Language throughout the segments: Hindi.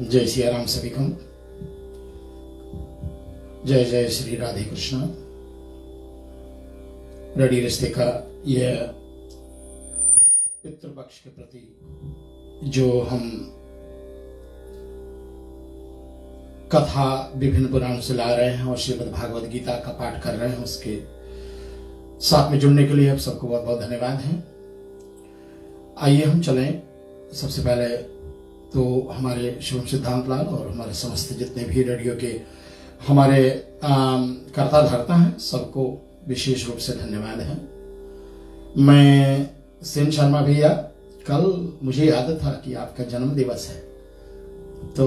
जय सिया राम सभी को। जय जय श्री राधे कृष्ण। रेडियो रिश्ते का यह पितृपक्ष के प्रति जो हम कथा विभिन्न पुराणों से ला रहे हैं और श्रीमद् भागवत गीता का पाठ कर रहे हैं, उसके साथ में जुड़ने के लिए आप सबको बहुत बहुत धन्यवाद है। आइए हम चलें। सबसे पहले तो हमारे शिवम सिद्धांत लाल और हमारे समस्त जितने भी रेडियो के हमारे कर्ता धर्ता हैं, सबको विशेष रूप से धन्यवाद है। मैं सेन शर्मा भैया, कल मुझे याद था कि आपका जन्म दिवस है, तो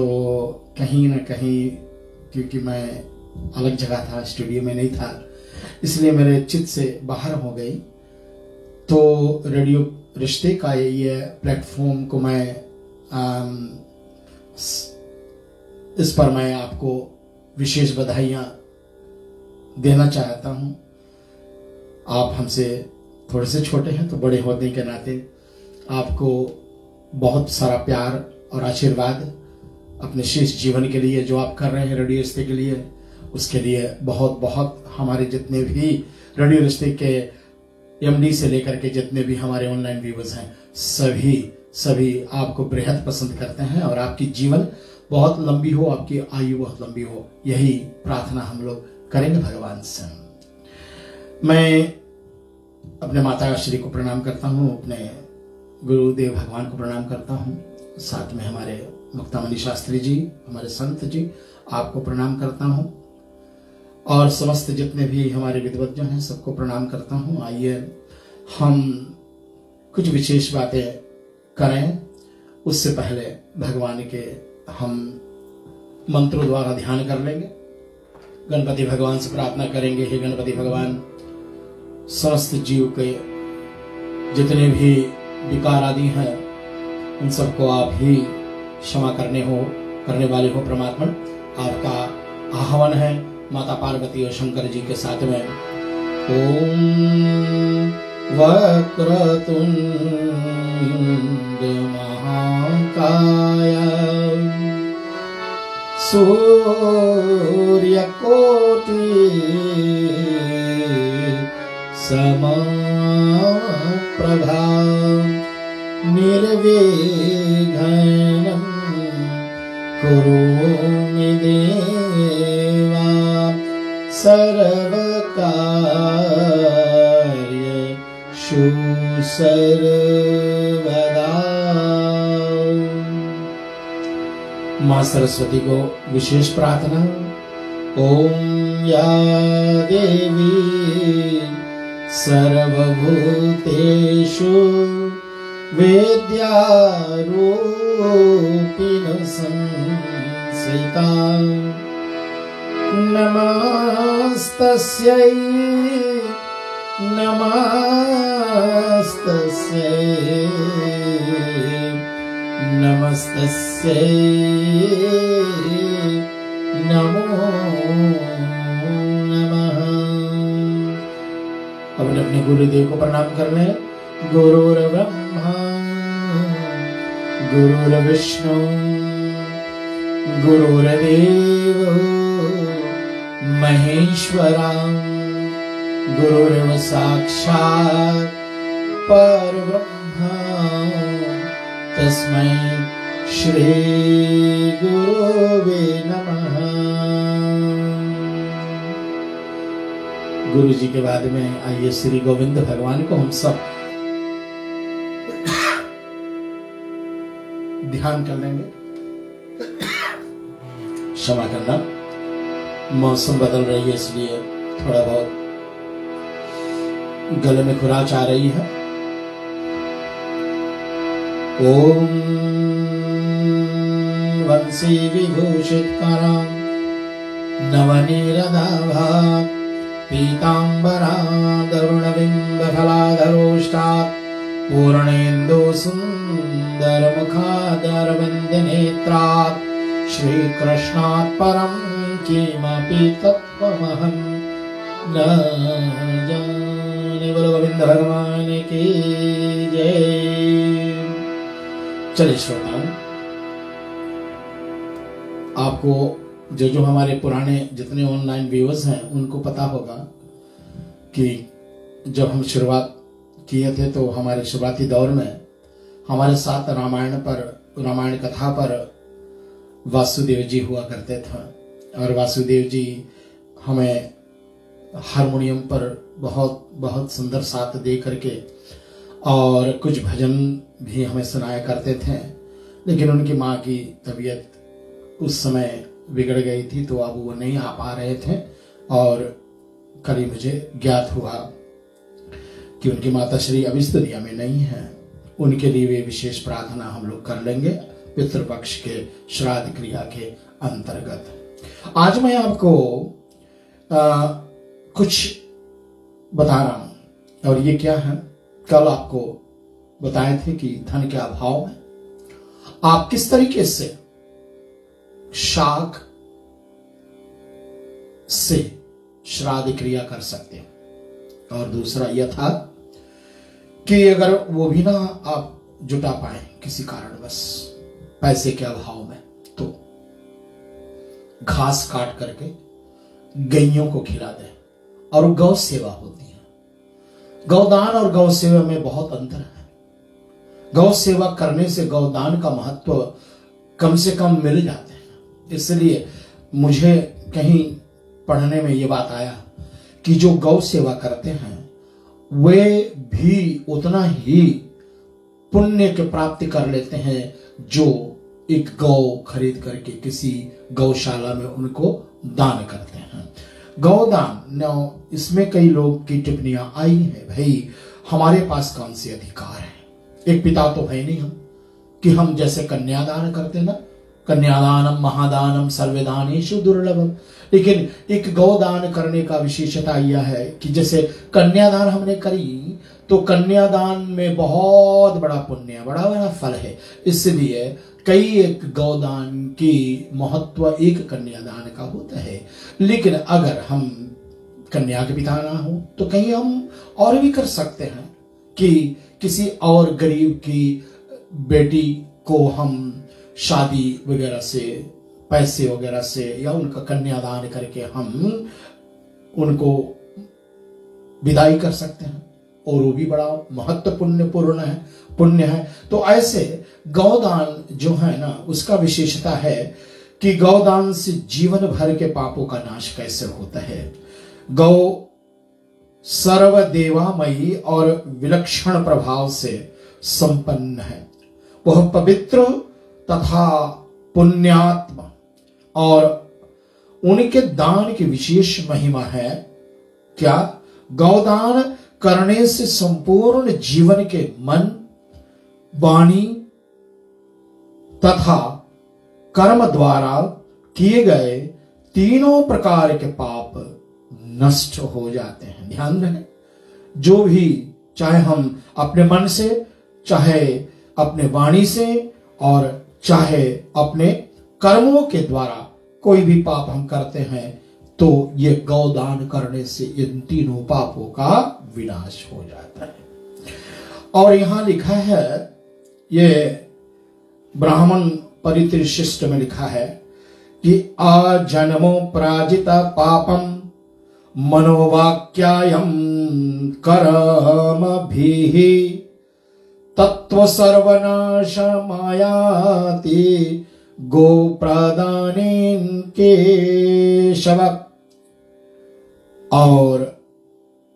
कहीं ना कहीं क्योंकि मैं अलग जगह था, स्टूडियो में नहीं था, इसलिए मेरे चित्त से बाहर हो गई। तो रेडियो रिश्ते का ये प्लेटफॉर्म को मैं इस पर मैं आपको विशेष बधाइयाँ देना चाहता हूँ। आप हमसे थोड़े से छोटे हैं, तो बड़े होने के नाते आपको बहुत सारा प्यार और आशीर्वाद अपने शेष जीवन के लिए जो आप कर रहे हैं रेडियो रिश्ते के लिए, उसके लिए बहुत बहुत हमारे जितने भी रेडियो रिश्ते के एमडी से लेकर के जितने भी हमारे ऑनलाइन व्यूअर्स हैं, सभी आपको बेहद पसंद करते हैं और आपकी जीवन बहुत लंबी हो, आपकी आयु बहुत लंबी हो, यही प्रार्थना हम लोग करेंगे भगवान से। मैं अपने माता श्री को प्रणाम करता हूँ, अपने गुरुदेव भगवान को प्रणाम करता हूँ, साथ में हमारे मुक्तामणि शास्त्री जी, हमारे संत जी, आपको प्रणाम करता हूँ और समस्त जितने भी हमारे विद्वज्जन हैं सबको प्रणाम करता हूँ। आइए हम कुछ विशेष बातें करें, उससे पहले भगवान के हम मंत्रों द्वारा ध्यान कर लेंगे। गणपति भगवान से प्रार्थना करेंगे, हे गणपति भगवान, समस्त जीव के जितने भी विकार आदि हैं उन सबको आप ही क्षमा करने वाले हो परमात्मा। आपका आह्वान है माता पार्वती और शंकर जी के साथ में। ओम वक्रतुंड महाकाय सूर्यकोटि समप्रभा निर्विघ्नं कुरु मे देवा सर्वकार्येषु सर्वदा। माँ सरस्वती को विशेष प्रार्थना। ओम या देवी सर्वभूतेषु विद्यारूपिण संस्थिता नमस्तस्यै नमस्तस्यै नमो नमः। अपने अपने गुरुदेव को प्रणाम कर लें। गुरुर्ब्रह्मा गुरुर्विष्णु गुरुर्देवो महेश्वरा गुरुर्व साक्षात् परब्रह्मा तस्मै श्री गुरुवे नमः। गुरु जी के बाद में आइए श्री गोविंद भगवान को हम सब ध्यान कर लेंगे। क्षमा करना, मौसम बदल रही है इसलिए थोड़ा बहुत गले में खुराच आ रही है। ओम वंशी विभूषित करां नवनीरदाभां पीतांबरा दरुणबिंबफलाधरोष्टात् पूर्णेन्दु सुन्दरमुखादरविन्दनेत्रात् श्रीकृष्णात् परं किमपि तत्त्वमहं न जाने। बोलो गोविंद भगवान की जय। चलिए श्रोताओं, आपको जो जो हमारे पुराने जितने ऑनलाइन व्यूअर्स हैं उनको पता होगा कि जब हम शुरुआत किए थे तो हमारे शुरुआती दौर में हमारे साथ रामायण कथा पर वासुदेव जी हुआ करते थे और वासुदेव जी हमें हारमोनियम पर बहुत बहुत सुंदर साथ दे करके और कुछ भजन भी हमें सुनाया करते थे। लेकिन उनकी माँ की तबीयत उस समय बिगड़ गई थी तो अब वो नहीं आ पा रहे थे और कल मुझे ज्ञात हुआ कि उनकी माता श्री अब इस दुनिया में नहीं है। उनके लिए वे विशेष प्रार्थना हम लोग कर लेंगे पितृपक्ष के श्राद्ध क्रिया के अंतर्गत। आज मैं आपको कुछ बता रहा हूं और ये क्या है, कल आपको बताए थे कि धन के अभाव में आप किस तरीके से शाक से श्राद्ध क्रिया कर सकते हैं। और दूसरा यह था कि अगर वो भी ना आप जुटा पाए किसी कारणवश पैसे के अभाव में तो घास काट करके गैयों को खिला दे। और गौ सेवा होती है, गौदान और गौ सेवा में बहुत अंतर है। गौ सेवा करने से गौदान का महत्व कम से कम मिल जाते हैं। इसलिए मुझे कहीं पढ़ने में ये बात आया कि जो गौ सेवा करते हैं वे भी उतना ही पुण्य की प्राप्ति कर लेते हैं जो एक गौ खरीद करके किसी गौशाला में उनको दान करते हैं। गौदान न, इसमें कई लोग की टिप्पणियां आई है, भाई हमारे पास कौन से अधिकार है, एक पिता तो है नहीं हम कि हम जैसे कन्यादान करते ना, कन्यादानम महादानम सर्वदानेषु दुर्लभम। लेकिन एक गौदान करने का विशेषता यह है कि जैसे कन्यादान हमने करी तो कन्यादान में बहुत बड़ा पुण्य, बड़ा बड़ा फल है। इसलिए कई एक गौदान की महत्व एक कन्यादान का होता है। लेकिन अगर हम कन्या के पिता ना हो तो कहीं हम और भी कर सकते हैं कि किसी और गरीब की बेटी को हम शादी वगैरह से, पैसे वगैरह से या उनका कन्यादान करके हम उनको विदाई कर सकते हैं और वो भी बड़ा महत्वपूर्ण पुण्य है। तो ऐसे गौदान जो है ना उसका विशेषता है कि गौदान से जीवन भर के पापों का नाश कैसे होता है। गौ सर्वदेवामयी और विलक्षण प्रभाव से संपन्न है। वह पवित्र तथा पुण्यात्मा और उनके दान की विशेष महिमा है। क्या? गौदान करने से संपूर्ण जीवन के मन, वाणी तथा कर्म द्वारा किए गए तीनों प्रकार के पाप नष्ट हो जाते हैं। ध्यान रहे, जो भी चाहे हम अपने मन से, चाहे अपने वाणी से और चाहे अपने कर्मों के द्वारा कोई भी पाप हम करते हैं तो ये गौदान करने से इन तीनों पापों का विनाश हो जाता है। और यहां लिखा है, ये ब्राह्मण परिशिष्ट में लिखा है कि आजन्मो पराजित पापम मनोवाक्यायम कर्म भी तत्व सर्वनाश मायाति गो प्रदानेन केशव। और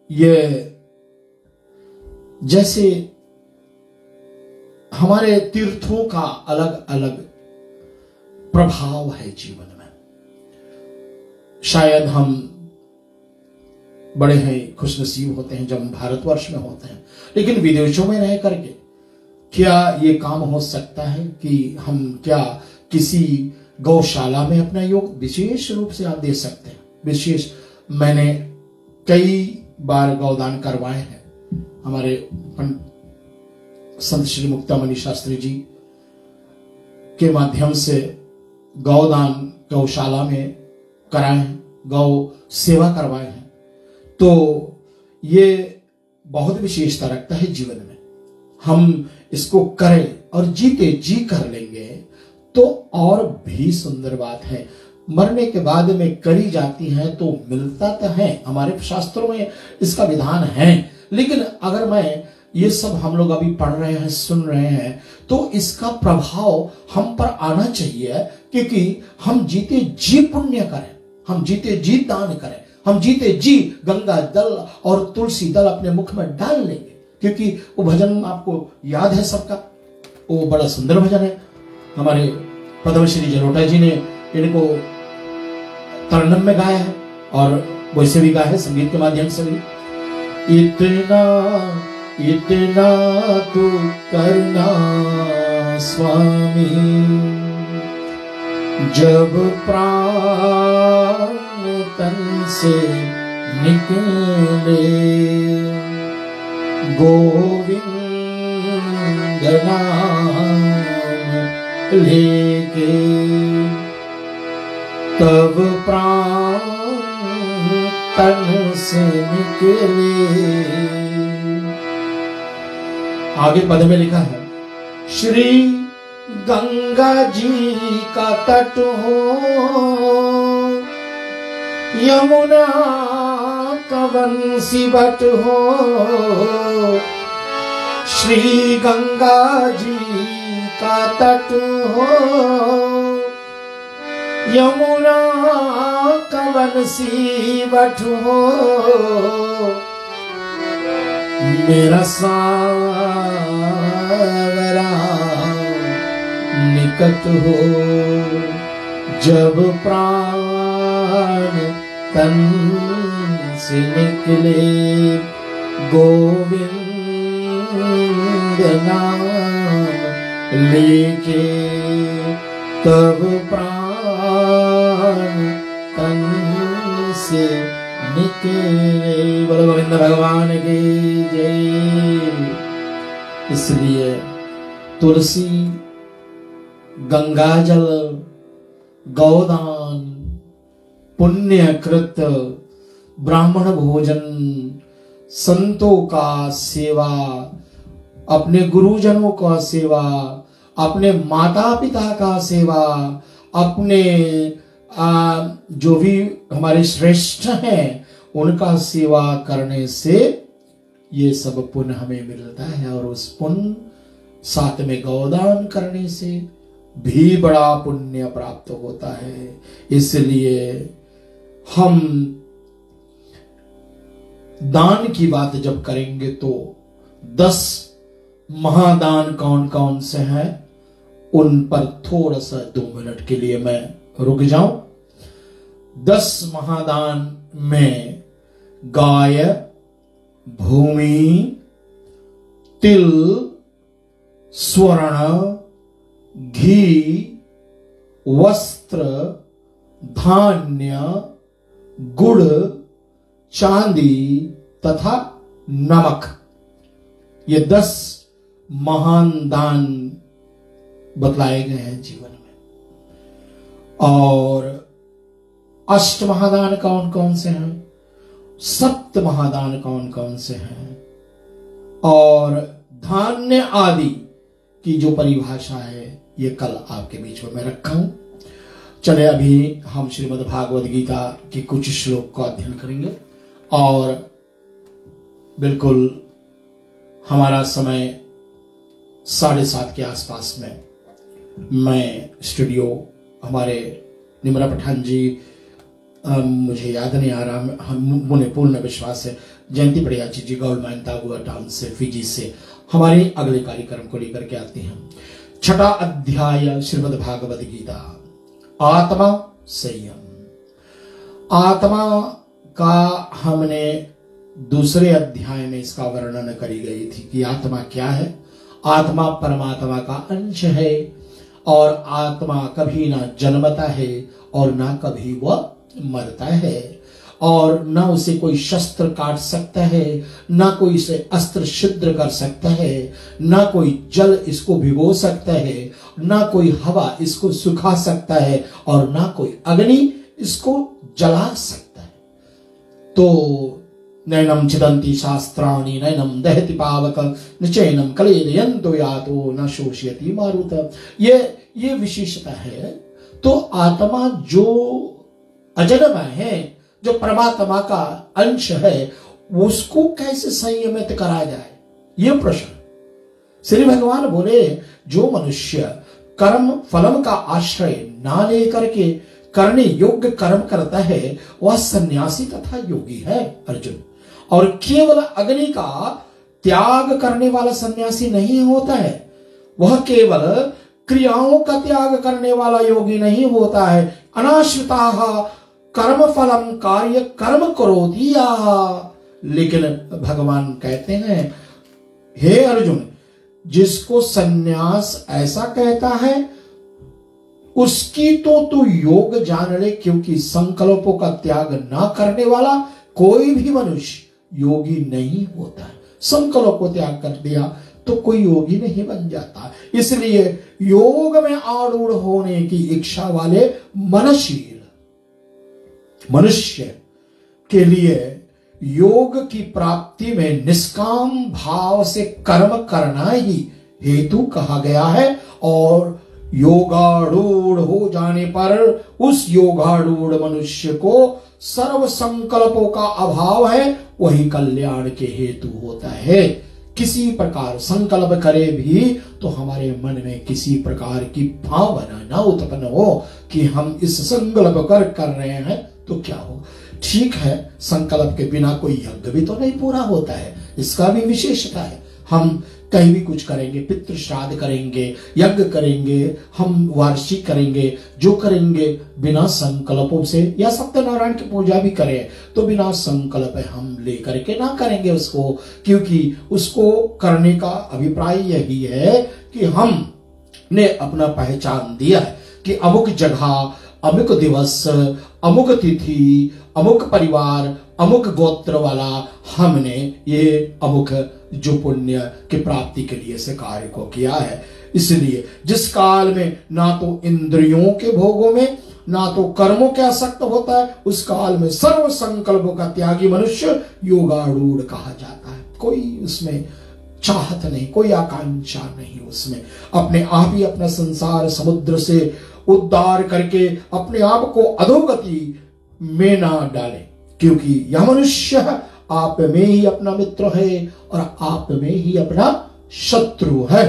ये जैसे हमारे तीर्थों का अलग अलग प्रभाव है जीवन में। शायद हम बड़े हैं खुशनसीब होते हैं जब हम भारतवर्ष में होते हैं, लेकिन विदेशों में रह करके क्या ये काम हो सकता है कि हम क्या किसी गौशाला में अपना योग विशेष रूप से आप दे सकते हैं। विशेष मैंने कई बार गौदान करवाए हैं। हमारे संत श्री मुक्तामणि शास्त्री जी के माध्यम से गौदान गौशाला में कराए हैं, गौ सेवा करवाए हैं। तो ये बहुत विशेषता रखता है जीवन में। हम इसको करें और जीते जी कर लेंगे तो और भी सुंदर बात है, मरने के बाद में करी जाती है तो मिलता तो है, हमारे शास्त्रों में इसका विधान है। लेकिन अगर मैं ये सब हम लोग अभी पढ़ रहे हैं, सुन रहे हैं, तो इसका प्रभाव हम पर आना चाहिए, क्योंकि हम जीते जी पुण्य करें, हम जीते जी दान करें, हम जीते जी गंगा जल और तुलसी दल अपने मुख में डाल लेंगे। क्योंकि वो भजन आपको याद है सबका, वो बड़ा सुंदर भजन है, हमारे पद्मश्री जलोटा जी ने इनको तरन्नम में गाया है और वैसे भी गाया है संगीत के माध्यम से भी। इतना इतना तू करना स्वामी, जब प्राण तन से निकले, गोविंद नाम लेके, तब प्राण तन से निकले। आगे पद में लिखा है, श्री गंगा जी का तट हो, यमुना का वंशी बट हो, श्री गंगा जी का तट हो, यमुना का वंशी बट हो, मेरा सावरा निकट हो, जब प्राण तन से निकले, गोविंद नाम लेके, तब प्राण तन से निकले। बोलो गोविंद भगवान की जय। इसलिए तुलसी, गंगाजल, गौदान, पुण्यकृत, ब्राह्मण भोजन, संतों का सेवा, अपने गुरुजनों का सेवा, अपने माता पिता का सेवा, अपने जो भी हमारे श्रेष्ठ हैं उनका सेवा करने से ये सब पुण्य हमें मिलता है। और उस पुण्य, साथ में गौदान करने से भी बड़ा पुण्य प्राप्त होता है। इसलिए हम दान की बात जब करेंगे तो 10 महादान कौन कौन से हैं उन पर थोड़ा सा 2 मिनट के लिए मैं रुक जाऊं। 10 महादान में गाय, भूमि, तिल, स्वर्ण, घी, वस्त्र, धान्य, गुड़, चांदी तथा नमक, ये 10 महान दान बतलाए गए हैं जीवन में। और अष्ट महादान कौन कौन से हैं, 7 महादान कौन कौन से हैं, और धान्य आदि की जो परिभाषा है ये कल आपके बीच में मैं रखा हूं। चले अभी हम श्रीमद् भागवत गीता के कुछ श्लोक का अध्ययन करेंगे और बिल्कुल हमारा समय 7:30 के आसपास में मैं स्टूडियो, हमारे निमरा पठान जी, मुझे याद नहीं आ रहा, मुझे पूर्ण विश्वास है जयंती पड़ियाची जी गोल्ड माइन तागुआ टाउन से, फिजी से हमारे अगले कार्यक्रम को लेकर के आते हैं। 6वां अध्याय श्रीमद् भागवत गीता, आत्मा संयम। आत्मा का हमने दूसरे अध्याय में इसका वर्णन करी गई थी कि आत्मा क्या है। आत्मा परमात्मा का अंश है और आत्मा कभी ना जन्मता है और ना कभी वह मरता है, और ना उसे कोई शस्त्र काट सकता है, ना कोई इसे अस्त्र छिद्र कर सकता है, ना कोई जल इसको भिगो सकता है, ना कोई हवा इसको सुखा सकता है, और ना कोई अग्नि इसको जला सकता है। तो नैनम छिदन्ति शास्त्राणि नैनम दहति पावक न चैनम कलेदयन्तो यातो न शोषयति मारुत। ये विशेषता है। तो आत्मा जो अजन्मय है, जो परमात्मा का अंश है, उसको कैसे संयमित करा जाए, ये प्रश्न। श्री भगवान बोले जो मनुष्य कर्म फलम का आश्रय ना लेकर के करने योग्य कर्म करता है वह सन्यासी तथा योगी है अर्जुन। और केवल अग्नि का त्याग करने वाला सन्यासी नहीं होता है, वह केवल क्रियाओं का त्याग करने वाला योगी नहीं होता है। अनाश्रिताः कर्म फलम कार्य कर्म करोति याः। लेकिन भगवान कहते हैं हे अर्जुन, जिसको सन्यास ऐसा कहता है उसकी तो तू योग जान ले, क्योंकि संकल्पों का त्याग ना करने वाला कोई भी मनुष्य योगी नहीं होता है। संकल्प को त्याग कर दिया तो कोई योगी नहीं बन जाता। इसलिए योग में आरूढ़ होने की इच्छा वाले मनशील मनुष्य के लिए योग की प्राप्ति में निष्काम भाव से कर्म करना ही हेतु कहा गया है। और योगारूढ़ हो जाने पर उस योगारूढ़ मनुष्य को सर्व संकल्पों का अभाव है, वही कल्याण के हेतु होता है। किसी प्रकार संकल्प करे भी तो हमारे मन में किसी प्रकार की भावना ना उत्पन्न हो कि हम इस संकल्प कर रहे हैं तो क्या हो। ठीक है, संकल्प के बिना कोई यज्ञ भी तो नहीं पूरा होता है, इसका भी विशेषता है। हम कहीं भी कुछ करेंगे, पितृ श्राद्ध करेंगे, यज्ञ करेंगे, हम वार्षिक करेंगे, जो करेंगे बिना संकल्पों से, या सत्यनारायण की पूजा भी करें तो बिना संकल्प हम लेकर के ना करेंगे उसको, क्योंकि उसको करने का अभिप्राय यही है कि हमने अपना पहचान दिया है कि अमुक जगह, अमुक दिवस, अमुक तिथि, अमुक परिवार, अमुक गोत्र वाला हमने ये अमुक जो पुण्य की प्राप्ति के लिए से कार्य को किया है। इसलिए जिस काल में ना तो इंद्रियों के भोगों में ना तो कर्मों के आसक्त होता है, उस काल में सर्व संकल्पों का त्यागी मनुष्य योगारूढ़ कहा जाता है। कोई उसमें चाहत नहीं, कोई आकांक्षा नहीं, उसमें अपने आप ही अपना संसार समुद्र से उद्धार करके अपने आप को अधोगति में ना डाले, क्योंकि यह मनुष्य आप में ही अपना मित्र है और आप में ही अपना शत्रु है।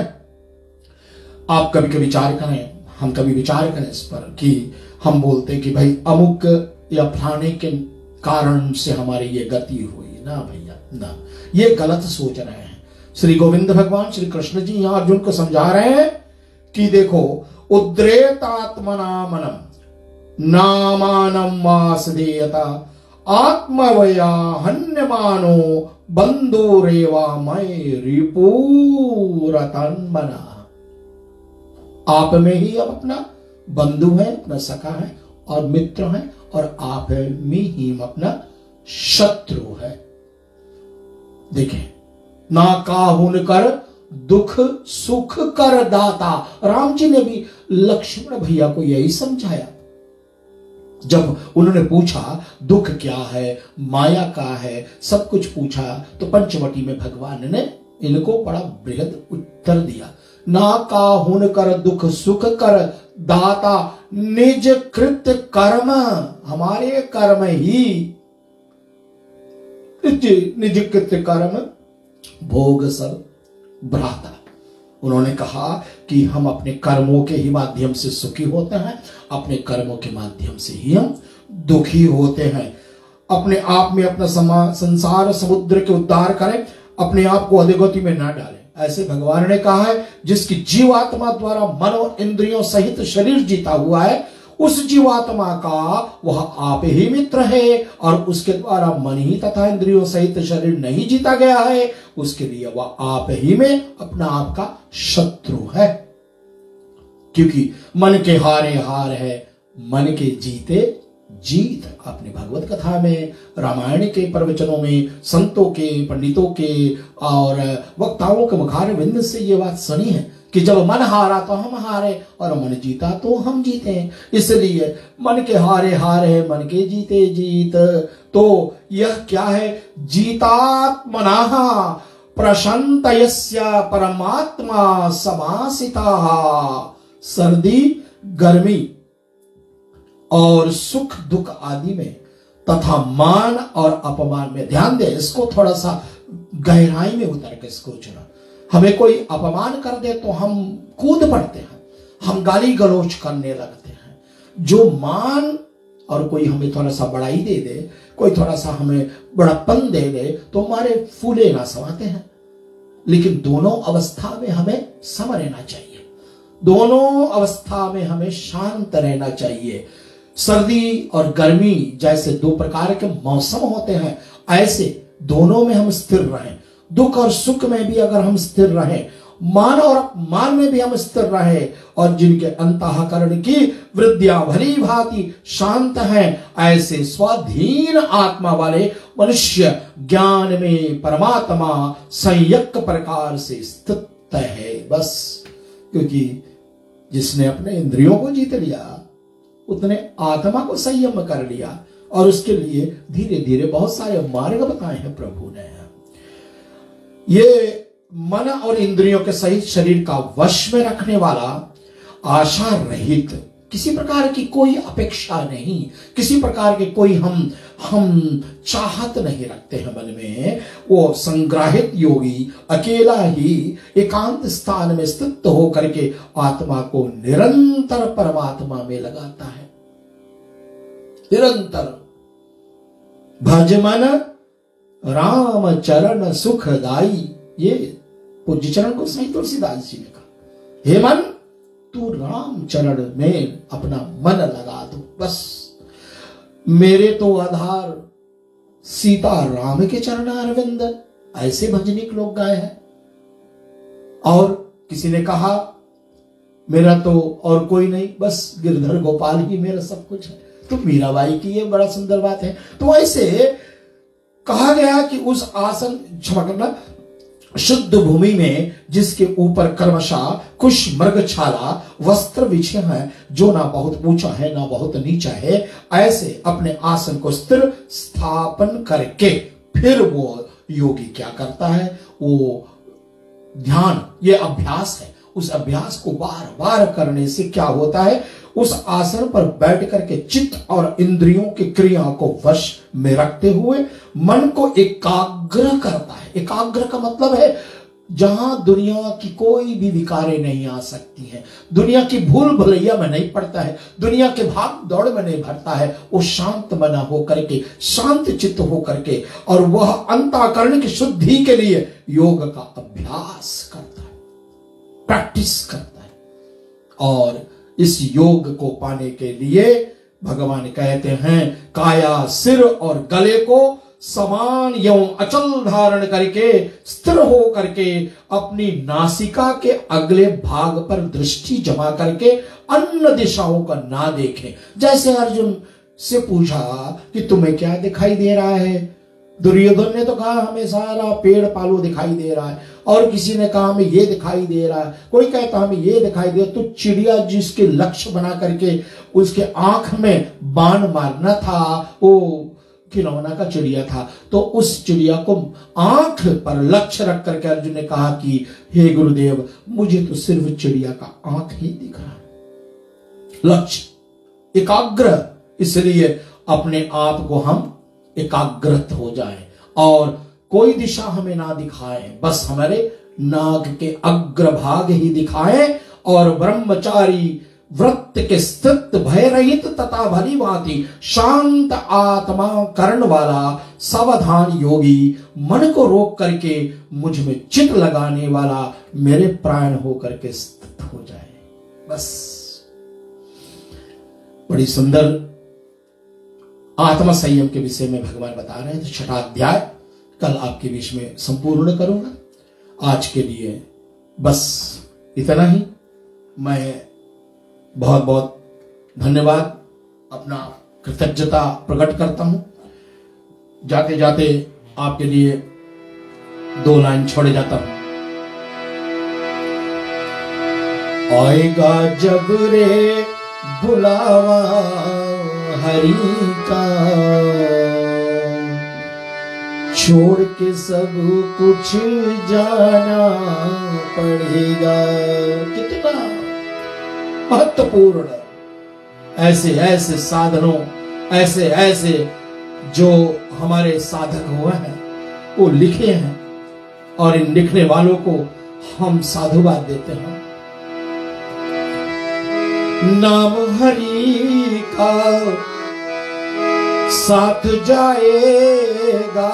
आप कभी कभी विचार करें, हम कभी विचार करें इस पर कि हम बोलते हैं कि भाई अमुक या फलाने के कारण से हमारी ये गति हुई ना भैया, ना, ये गलत सोच रहे हैं। श्री गोविंद भगवान श्री कृष्ण जी यहां अर्जुन को समझा रहे हैं कि देखो, उद्रेतात्मना मनम नामानम वासुदेयता आत्मवया हन्यमानो बंधुरेवा मय रिपुरतन्मना। आप में ही अब अपना बंधु है, अपना सखा है और मित्र है, और आप में ही अपना शत्रु है। देखें, ना काहुन कर दुख सुख कर दाता। राम जी ने भी लक्ष्मण भैया को यही समझाया। जब उन्होंने पूछा दुख क्या है, माया का है, सब कुछ पूछा, तो पंचवटी में भगवान ने इनको बड़ा बृहद उत्तर दिया। ना काहुन कर दुख सुख कर दाता निज कृत कर्म। हमारे कर्म ही निज कृत कर्म भोग सब भ्राता। उन्होंने कहा कि हम अपने कर्मों के ही माध्यम से सुखी होते हैं, अपने कर्मों के माध्यम से ही हम दुखी होते हैं। अपने आप में अपना संसार समुद्र के उद्धार करें, अपने आप को अधोगति में ना डालें। ऐसे भगवान ने कहा है, जिसकी जीवात्मा द्वारा मन और इंद्रियों सहित शरीर जीता हुआ है, उस जीवात्मा का वह आप ही मित्र है, और उसके द्वारा मन ही तथा इंद्रियों सहित शरीर नहीं जीता गया है, उसके लिए वह आप ही में अपना आप का शत्रु है। क्योंकि मन के हारे हार है, मन के जीते जीत। आपने भगवत कथा में, रामायण के प्रवचनों में, संतों के, पंडितों के और वक्ताओं के मुखारविंद से ये बात सुनी है कि जब मन हारा तो हम हारे और मन जीता तो हम जीते। इसलिए मन के हारे हारे, मन के जीते जीत। तो यह क्या है? जीतात्मनः प्रशांतयस्य परमात्मा समासिताः। सर्दी गर्मी और सुख दुख आदि में तथा मान और अपमान में, ध्यान दे, इसको थोड़ा सा गहराई में उतर के सोचना। हमें कोई अपमान कर दे तो हम कूद पड़ते हैं, हम गाली गलौज करने लगते हैं। जो मान और कोई हमें थोड़ा सा बड़ाई दे दे, कोई थोड़ा सा हमें बड़प्पन दे दे तो हमारे फूले ना समाते हैं। लेकिन दोनों अवस्था में हमें सम रहना चाहिए, दोनों अवस्था में हमें शांत रहना चाहिए। सर्दी और गर्मी जैसे दो प्रकार के मौसम होते हैं, ऐसे दोनों में हम स्थिर रहें। दुख और सुख में भी अगर हम स्थिर रहें, मान और अपमान में भी हम स्थिर रहें, और जिनके अंतःकरण की वृद्धियां भली भांति शांत हैं, ऐसे स्वाधीन आत्मा वाले मनुष्य ज्ञान में परमात्मा संयक प्रकार से स्थित है। बस, क्योंकि जिसने अपने इंद्रियों को जीत लिया उसने आत्मा को संयम कर लिया, और उसके लिए धीरे धीरे बहुत सारे मार्ग बताए हैं प्रभु ने। ये मन और इंद्रियों के सहित शरीर का वश में रखने वाला, आशा रहित, किसी प्रकार की कोई अपेक्षा नहीं, किसी प्रकार के कोई हम चाहत नहीं रखते हैं मन में, वो संग्रहित योगी अकेला ही एकांत स्थान में स्थित होकर के आत्मा को निरंतर परमात्मा में लगाता है। निरंतर भज मन राम चरण सुखदाई, ये पूज्य चरण गोसाई तुलसीदास जी ने कहा, हे मन तू राम चरण में अपना मन लगा दो। बस, मेरे तो आधार सीता राम के चरण अरविंद, ऐसे भजनिक लोग गाए हैं। और किसी ने कहा मेरा तो और कोई नहीं, बस गिरधर गोपाल ही मेरा सब कुछ है। तो मीराबाई की ये बड़ा सुंदर बात है। तो ऐसे कहा गया कि उस आसन, क्षमा करना, शुद्ध भूमि में जिसके ऊपर कर्मशा कुश मृग छाला वस्त्र बिछे हैं, जो ना बहुत ऊंचा है ना बहुत नीचा है, ऐसे अपने आसन को स्थिर स्थापन करके फिर वो योगी क्या करता है? वो ध्यान, ये अभ्यास है। उस अभ्यास को बार बार करने से क्या होता है? उस आसन पर बैठ करके चित्त और इंद्रियों की क्रिया को वश में रखते हुए मन को एकाग्र करता है। एकाग्र का मतलब है जहां दुनिया की कोई भी विकारें नहीं आ सकती हैं, दुनिया की भूल भुलैया में नहीं पड़ता है, दुनिया के भाग दौड़ में नहीं भरता है। वो शांत मना होकर के, शांत चित्त होकर के, और वह अंतःकरण की शुद्धि के लिए योग का अभ्यास करता है, प्रैक्टिस करता है। और इस योग को पाने के लिए भगवान कहते हैं, काया सिर और गले को समान एवं अचल धारण करके स्थिर हो करके अपनी नासिका के अगले भाग पर दृष्टि जमा करके अन्य दिशाओं का ना देखें। जैसे अर्जुन से पूछा कि तुम्हें क्या दिखाई दे रहा है? दुर्योधन ने तो कहा हमें सारा पेड़ पालो दिखाई दे रहा है, और किसी ने कहा हमें ये दिखाई दे रहा है, कोई कहता हमें ये दिखाई दे। तो चिड़िया जिसके लक्ष्य बना करके उसके आंख में बाण मारना था, वो खिलौना का चिड़िया था, तो उस चिड़िया को आंख पर लक्ष्य रख करके अर्जुन ने कहा कि हे गुरुदेव, मुझे तो सिर्फ चिड़िया का आंख ही दिख रहा है। लक्ष्य एकाग्र, इसलिए अपने आप को हम एकाग्रत हो जाएं और कोई दिशा हमें ना दिखाएं, बस हमारे नाक के अग्रभाग ही दिखाएं। और ब्रह्मचारी व्रत के स्थित भय रहित तथा भली भांति शांत आत्मा करण वाला सावधान योगी मन को रोक करके मुझ में चित लगाने वाला मेरे प्राण होकर के स्थित हो जाए। बस, बड़ी सुंदर आत्मा संयम के विषय में भगवान बता रहे हैं। तो छठा अध्याय कल आपके बीच में संपूर्ण करूंगा। आज के लिए बस इतना ही। मैं बहुत बहुत धन्यवाद, अपना कृतज्ञता प्रकट करता हूं। जाते जाते आपके लिए 2 लाइन छोड़े जाता हूं। आएगा जब रे बुलावा हरि का, छोड़ के सब कुछ जाना पड़ेगा। कितना महत्वपूर्ण ऐसे ऐसे साधनों, ऐसे ऐसे जो हमारे साधक हुए हैं वो लिखे हैं, और इन लिखने वालों को हम साधुवाद देते हैं। नाम हरि का साथ जाएगा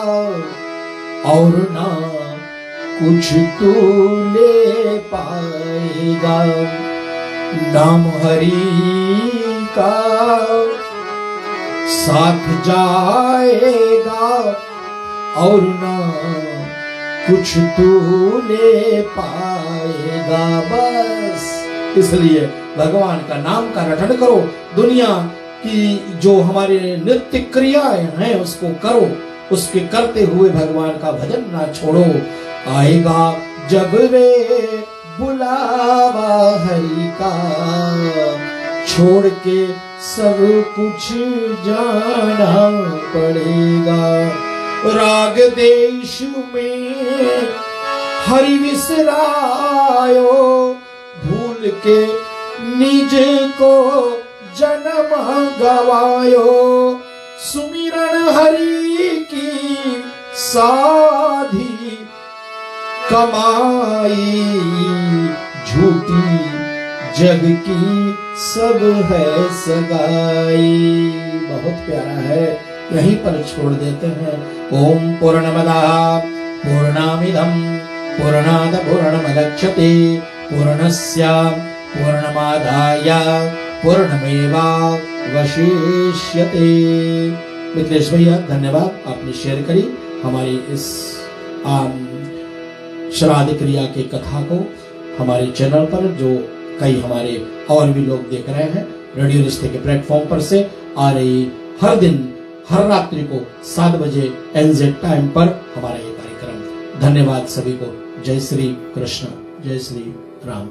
और ना कुछ तू ले पाएगा। नाम हरि का साथ जाएगा और ना कुछ तू ले पाएगा। बस इसलिए भगवान का नाम का रटन करो, दुनिया की जो हमारे नित्य क्रियाएं हैं उसको करो, उसके करते हुए भगवान का भजन ना छोड़ो। आएगा जब रे बुलावा हरि का, छोड़ के सब कुछ जाना पड़ेगा। राग देश में हरि विसरायो, भूल के निज को जन्म गवायो। सुमिरन हरि की साधी कमाई, झूठी जग की सब है सगाई। बहुत प्यारा है, यहीं पर छोड़ देते हैं। ओम पूर्णमदः पूर्णमिदं पूर्णात् पूर्णमुदच्यते पूर्णस्य पूर्णमादाय पूर्णमेवावशिष्यते। मिथिलेश भैया धन्यवाद, आपने शेयर करी हमारी इस श्राद्ध क्रिया की कथा को हमारे चैनल पर, जो कई हमारे और भी लोग देख रहे हैं। रेडियो रिश्ते के प्लेटफॉर्म पर से आ रही हर दिन हर रात्रि को 7 बजे NZ टाइम पर हमारा ये कार्यक्रम। धन्यवाद सभी को। जय श्री कृष्ण, जय श्री राम।